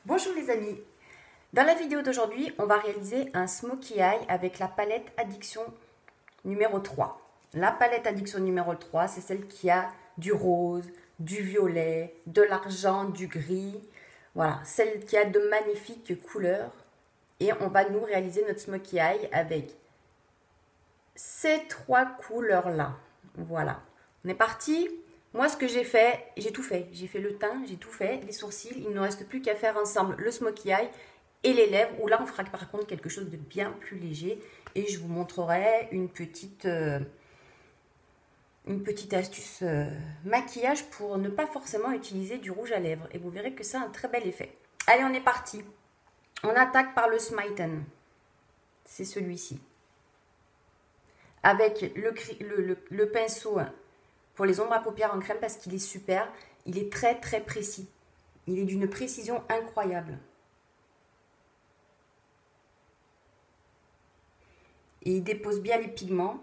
Bonjour les amis, dans la vidéo d'aujourd'hui, on va réaliser un smokey eye avec la palette Addiction numéro 3. La palette Addiction numéro 3, c'est celle qui a du rose, du violet, de l'argent, du gris. Voilà, celle qui a de magnifiques couleurs. Et on va nous réaliser notre smokey eye avec ces trois couleurs-là. Voilà, on est parti. Moi, ce que j'ai fait, j'ai tout fait. J'ai fait le teint, j'ai tout fait, les sourcils. Il ne reste plus qu'à faire ensemble le smokey eye et les lèvres, où là, on fera par contre quelque chose de bien plus léger. Et je vous montrerai une petite astuce maquillage pour ne pas forcément utiliser du rouge à lèvres. Et vous verrez que ça a un très bel effet. Allez, on est parti. On attaque par le Smitten. C'est celui-ci. Avec le pinceau pour les ombres à paupières en crème parce qu'il est super. Il est très très précis. Il est d'une précision incroyable. Et il dépose bien les pigments.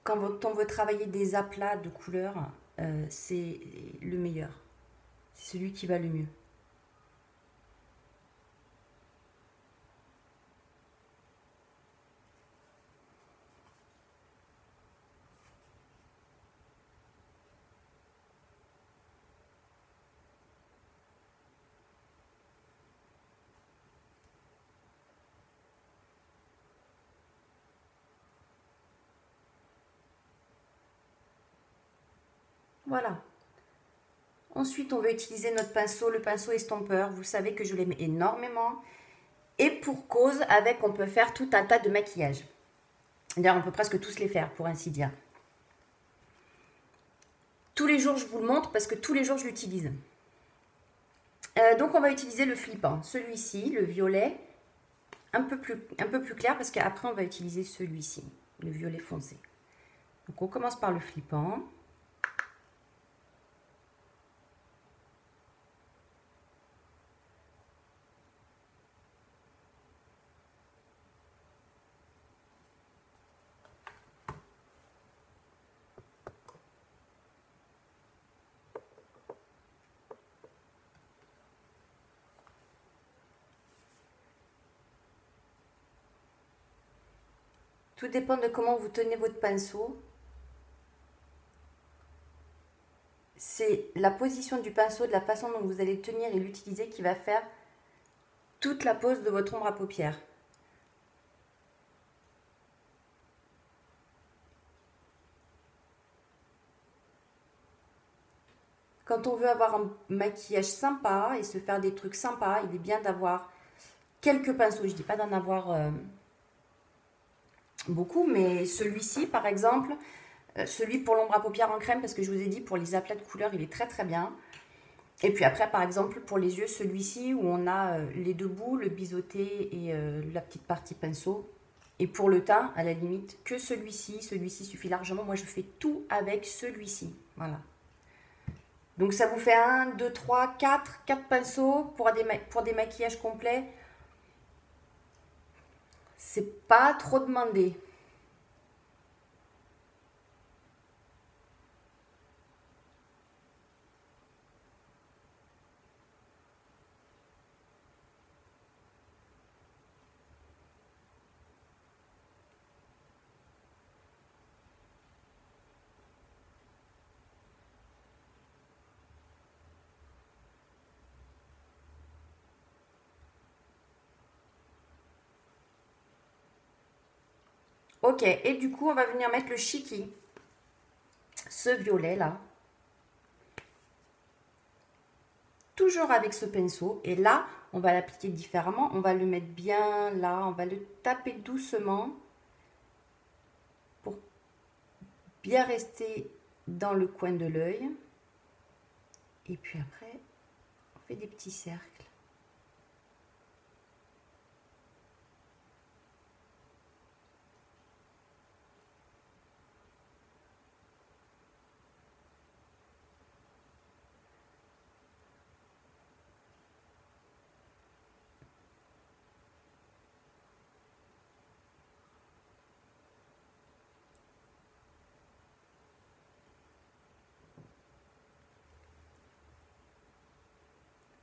Quand on veut travailler des aplats de couleurs, c'est le meilleur. C'est celui qui va le mieux. Voilà. Ensuite, on va utiliser notre pinceau, le pinceau estompeur. Vous savez que je l'aime énormément. Et pour cause, avec, on peut faire tout un tas de maquillages. D'ailleurs, on peut presque tous les faire, pour ainsi dire. Tous les jours, je vous le montre parce que tous les jours, je l'utilise. Donc, on va utiliser le flippant. Celui-ci, le violet, un peu plus clair parce qu'après, on va utiliser celui-ci, le violet foncé. Donc, on commence par le flippant. Tout dépend de comment vous tenez votre pinceau. C'est la position du pinceau, de la façon dont vous allez le tenir et l'utiliser qui va faire toute la pose de votre ombre à paupières. Quand on veut avoir un maquillage sympa et se faire des trucs sympas, il est bien d'avoir quelques pinceaux. Je ne dis pas d'en avoir beaucoup, mais celui-ci par exemple, celui pour l'ombre à paupières en crème, parce que je vous ai dit pour les aplats de couleurs, il est très très bien. Et puis après, par exemple, pour les yeux, celui-ci où on a les deux bouts, le biseauté et la petite partie pinceau. Et pour le teint, à la limite, que celui-ci. Celui-ci suffit largement. Moi, je fais tout avec celui-ci. Voilà. Donc, ça vous fait 1, 2, 3, 4 pinceaux pour des maquillages complets. C'est pas trop demandé. Ok, et du coup, on va venir mettre le Chiki. Ce violet là. Toujours avec ce pinceau. Et là, on va l'appliquer différemment. On va le mettre bien là. On va le taper doucement pour bien rester dans le coin de l'œil. Et puis après, on fait des petits cercles.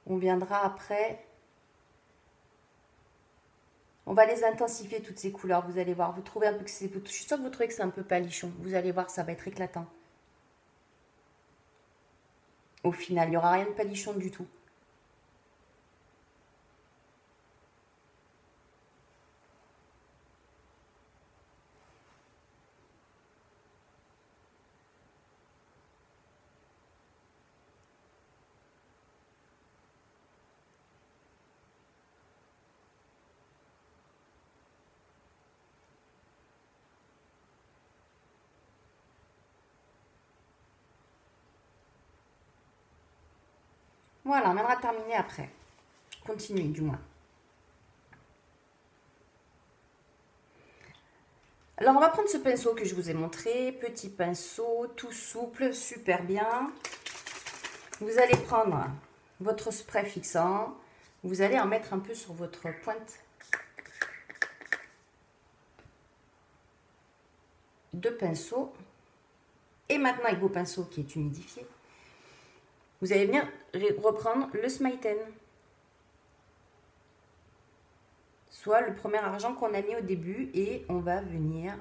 On viendra après. On va les intensifier, toutes ces couleurs. Vous allez voir. Vous trouvez un peu que c'est... Je suis sûre que vous trouvez que c'est un peu palichon. Vous allez voir, ça va être éclatant. Au final, il n'y aura rien de palichon du tout. Voilà, on viendra terminer après. Continuer du moins. Alors, on va prendre ce pinceau que je vous ai montré. Petit pinceau, tout souple, super bien. Vous allez prendre votre spray fixant. Vous allez en mettre un peu sur votre pointe de pinceau. Et maintenant, avec vos pinceaux qui est humidifié, vous allez venir reprendre le Smitten. Soit le premier argent qu'on a mis au début et on va venir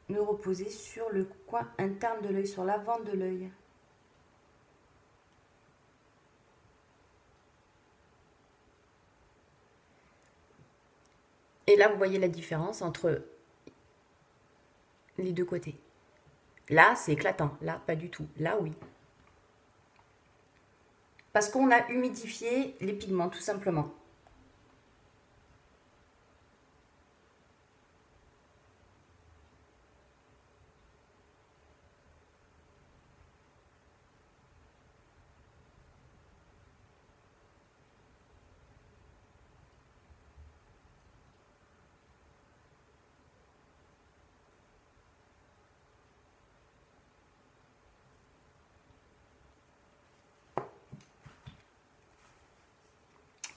le reposer sur le coin interne de l'œil, sur l'avant de l'œil. Et là, vous voyez la différence entre les deux côtés. Là, c'est éclatant. Là, pas du tout. Là, oui. Parce qu'on a humidifié les pigments, tout simplement.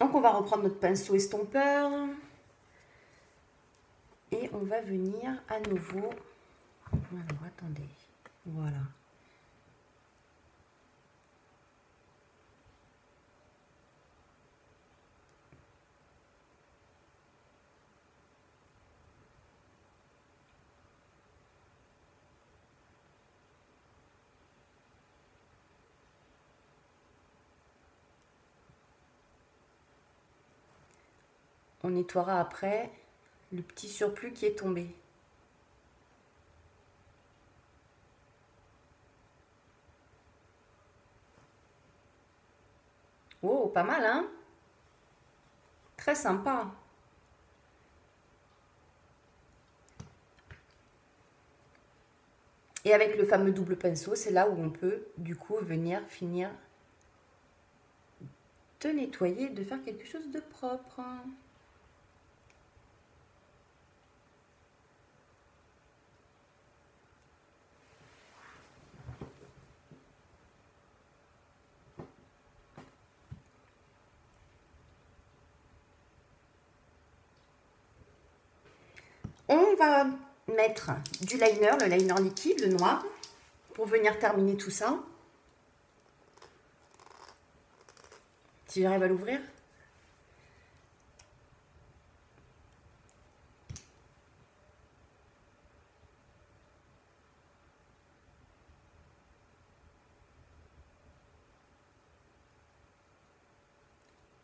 Donc, on va reprendre notre pinceau estompeur. Et on va venir à nouveau... Alors, attendez. Voilà. On nettoiera après le petit surplus qui est tombé. Oh, pas mal, hein? Très sympa. Et avec le fameux double pinceau, c'est là où on peut, du coup, venir finir de nettoyer, de faire quelque chose de propre. On va mettre du liner, le liner liquide, le noir, pour venir terminer tout ça. Si j'arrive à l'ouvrir.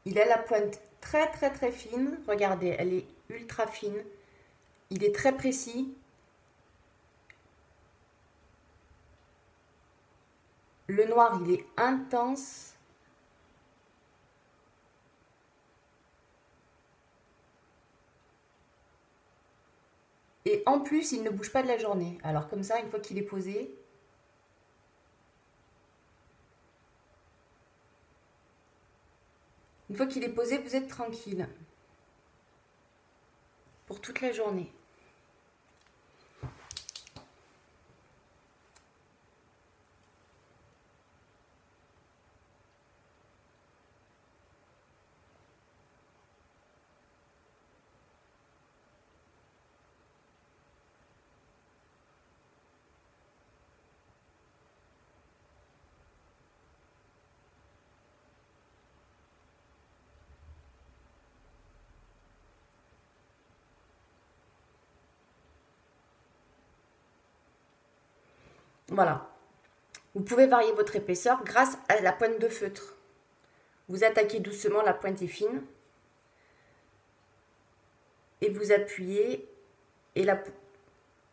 Il a la pointe très très très fine. Regardez, elle est ultra fine. Il est très précis. Le noir, il est intense. Et en plus, il ne bouge pas de la journée. Alors comme ça, une fois qu'il est posé, vous êtes tranquille. Pour toute la journée. Voilà. Vous pouvez varier votre épaisseur grâce à la pointe de feutre. Vous attaquez doucement, la pointe est fine. Et vous appuyez. Et la...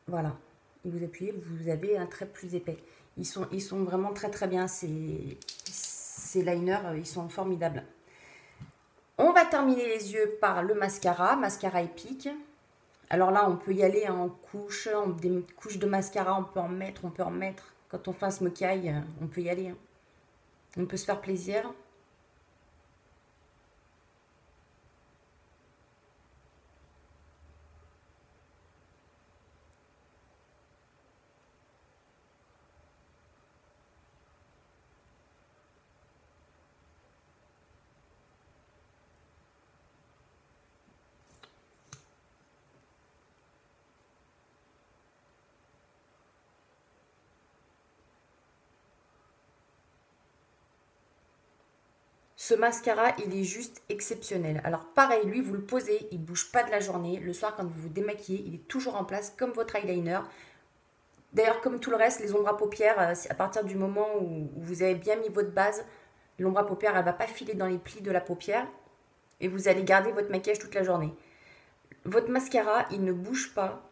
Voilà. Et vous appuyez, vous avez un trait plus épais. Ils sont vraiment très très bien. Ces liners, ils sont formidables. On va terminer les yeux par le mascara épique. Alors là, on peut y aller en couches, des couches de mascara, on peut en mettre. Quand on fait un smokey eye, on peut y aller. On peut se faire plaisir. Ce mascara, il est juste exceptionnel. Alors pareil, lui, vous le posez, il ne bouge pas de la journée. Le soir, quand vous vous démaquillez, il est toujours en place, comme votre eyeliner. D'ailleurs, comme tout le reste, les ombres à paupières, à partir du moment où vous avez bien mis votre base, l'ombre à paupières, elle ne va pas filer dans les plis de la paupière. Et vous allez garder votre maquillage toute la journée. Votre mascara, il ne bouge pas.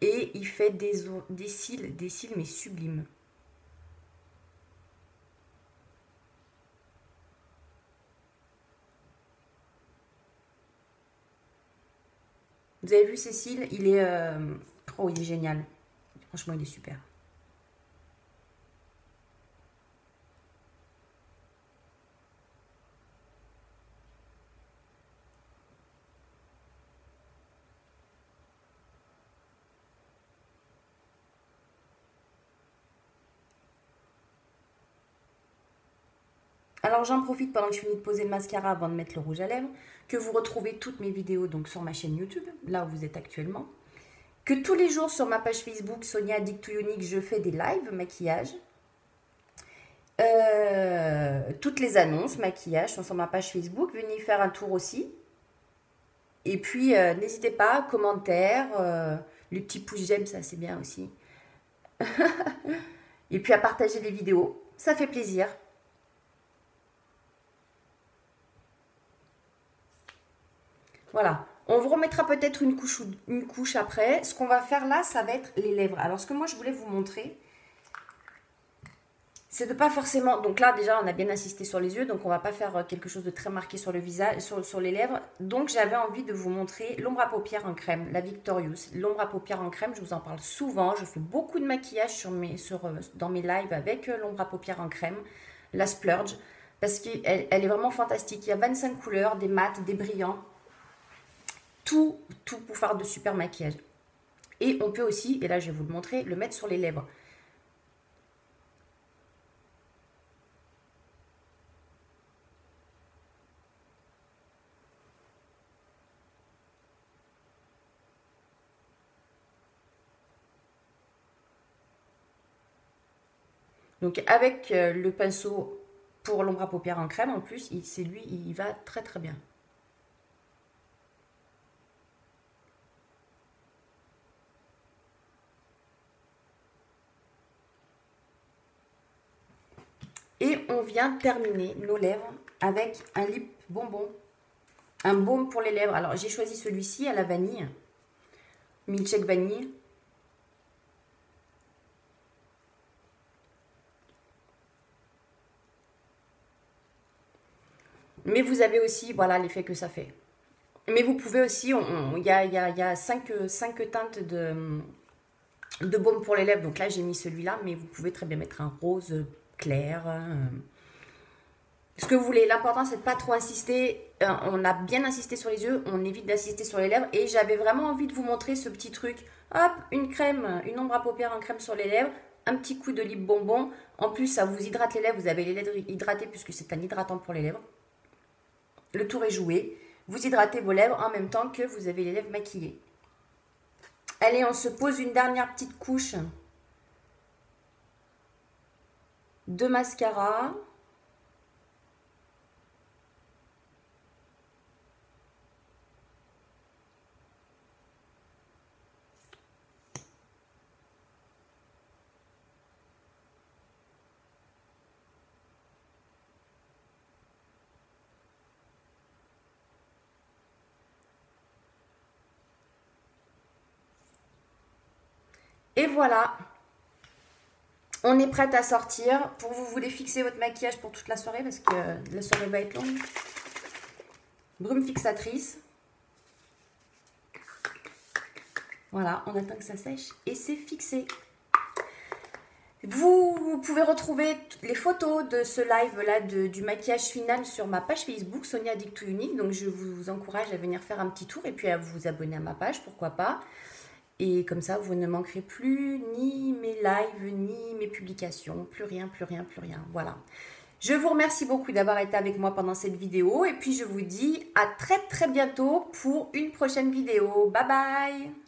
Et il fait des cils mais sublimes. Vous avez vu Cécile, il est, oh, il est génial. Franchement, il est super. Alors j'en profite pendant que je finis de poser le mascara avant de mettre le rouge à lèvres, que vous retrouvez toutes mes vidéos donc sur ma chaîne YouTube, là où vous êtes actuellement. Que tous les jours sur ma page Facebook, Sonia Addict to Unique, je fais des lives maquillage. Toutes les annonces maquillage sont sur ma page Facebook. Venez y faire un tour aussi. Et puis, n'hésitez pas, commentaires, les petits pouces j'aime, ça c'est bien aussi. Et puis à partager les vidéos, ça fait plaisir. Voilà. On vous remettra peut-être une couche après. Ce qu'on va faire là, ça va être les lèvres. Alors, ce que moi, je voulais vous montrer, c'est de pas forcément... Donc là, déjà, on a bien insisté sur les yeux. Donc, on va pas faire quelque chose de très marqué sur le visage, sur les lèvres. Donc, j'avais envie de vous montrer l'ombre à paupières en crème, la Victorious. L'ombre à paupières en crème, je vous en parle souvent. Je fais beaucoup de maquillage dans mes lives avec l'ombre à paupières en crème, la Splurge. Parce qu'elle est vraiment fantastique. Il y a 25 couleurs, des mats, des brillants. Tout pour faire de super maquillage. Et on peut aussi, et là je vais vous le montrer, le mettre sur les lèvres. Donc avec le pinceau pour l'ombre à paupières en crème, en plus, il va très très bien. Et on vient terminer nos lèvres avec un lip bonbon. Un baume pour les lèvres. Alors, j'ai choisi celui-ci à la vanille. Milkshake vanille. Mais vous avez aussi, voilà, l'effet que ça fait. Mais vous pouvez aussi, il y a 5 teintes de baume pour les lèvres. Donc là, j'ai mis celui-là, mais vous pouvez très bien mettre un rose clair. Ce que vous voulez. L'important, c'est de pas trop insister. On a bien insisté sur les yeux, on évite d'insister sur les lèvres. Et j'avais vraiment envie de vous montrer ce petit truc. Hop, une crème, une ombre à paupières en crème sur les lèvres. Un petit coup de lip bonbon. En plus, ça vous hydrate les lèvres. Vous avez les lèvres hydratées puisque c'est un hydratant pour les lèvres. Le tour est joué. Vous hydratez vos lèvres en même temps que vous avez les lèvres maquillées. Allez, on se pose une dernière petite couche de mascara. Et voilà. On est prête à sortir. Pour vous voulez fixer votre maquillage pour toute la soirée parce que la soirée va être longue. Brume fixatrice. Voilà, on attend que ça sèche et c'est fixé. Vous pouvez retrouver les photos de ce live-là du maquillage final sur ma page Facebook, Sonia Addict to Unique. Donc, je vous encourage à venir faire un petit tour et puis à vous abonner à ma page, pourquoi pas. Et comme ça, vous ne manquerez plus ni mes lives, ni mes publications. Plus rien, plus rien, plus rien. Voilà. Je vous remercie beaucoup d'avoir été avec moi pendant cette vidéo. Et puis, je vous dis à très, très bientôt pour une prochaine vidéo. Bye bye!